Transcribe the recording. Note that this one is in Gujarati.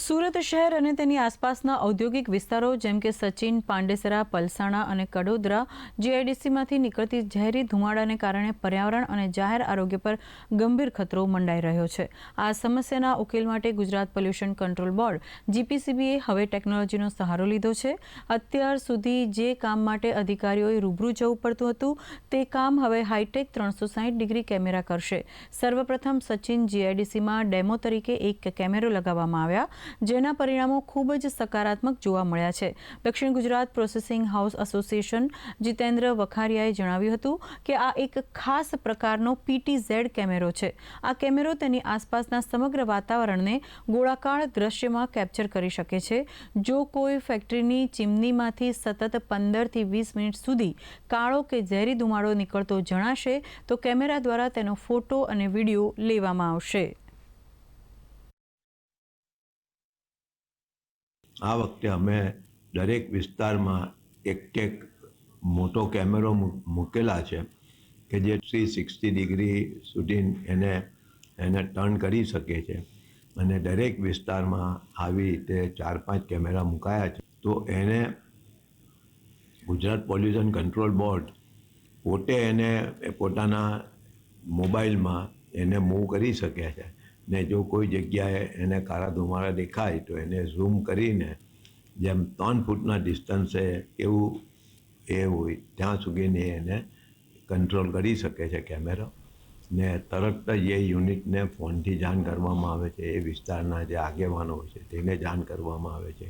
સુરત શહેર અને તેની આસપાસના ઔદ્યોગિક વિસ્તારો જેમ કે સચિન, પાંડેસરા, પલસાણા અને કડોદરા જીઆઈડીસીમાંથી નીકળતી ઝેરી ધુમાડાને કારણે પર્યાવરણ અને જાહેર આરોગ્ય પર ગંભીર ખતરો મંડાઈ રહ્યો છે. આ સમસ્યાના ઉકેલ માટે ગુજરાત પોલ્યુશન કંટ્રોલ બોર્ડ જીપીસીબીએ હવે ટેકનોલોજીનો સહારો લીધો છે. અત્યાર સુધી જે કામ માટે અધિકારીઓએ રૂબરૂ જવું પડતું હતું તે કામ હવે હાઈટેક 360 ડિગ્રી કેમેરા કરશે. સર્વપ્રથમ સચિન જીઆઈડીસીમાં ડેમો તરીકે એક કેમેરો લગાવવામાં આવ્યા, જેના પરિણામો ખૂબ જ સકારાત્મક જોવા મળ્યા છે. Dakshin Gujarat processing house association Jitendra વખારિયાએ જણાવ્યું હતું કે આ એક ખાસ પ્રકારનો PTZ કેમેરો છે. આ કેમેરો તેની આસપાસના સમગ્ર વાતાવરણને ગોળાકાર દ્રશ્યમાં કેપ્ચર કરી શકે છે. જો કોઈ ફેક્ટરીની ચીમનીમાંથી સતત 15 થી 20 મિનિટ સુધી કાળો કે ઝેરી ધુમાડો નીકળતો જણાશે તો કેમેરા દ્વારા તેનો ફોટો અને વિડીયો લેવામાં આવશે. આ વખતે અમે દરેક વિસ્તારમાં એક મોટો કેમેરો મૂકેલા છે કે જે 360 ડિગ્રી સુધી એને ટર્ન કરી શકે છે અને દરેક વિસ્તારમાં આવી રીતે 4-5 કેમેરા મુકાયા છે. તો એને ગુજરાત પોલ્યુશન કંટ્રોલ બોર્ડ પોતે એને પોતાના મોબાઈલમાં એને મૂવ કરી શકે છે ને જો કોઈ જગ્યાએ એને કાળા ધુમાડા દેખાય તો એને ઝૂમ કરીને જેમ 3 ફૂટના ડિસ્ટન્સે એવું એ હોય ત્યાં સુધીની એને કંટ્રોલ કરી શકે છે કેમેરો ને તરત જ એ યુનિટને ફોનથી જાણ કરવામાં આવે છે. એ વિસ્તારના જે આગેવાનો હોય છે તેને જાણ કરવામાં આવે છે.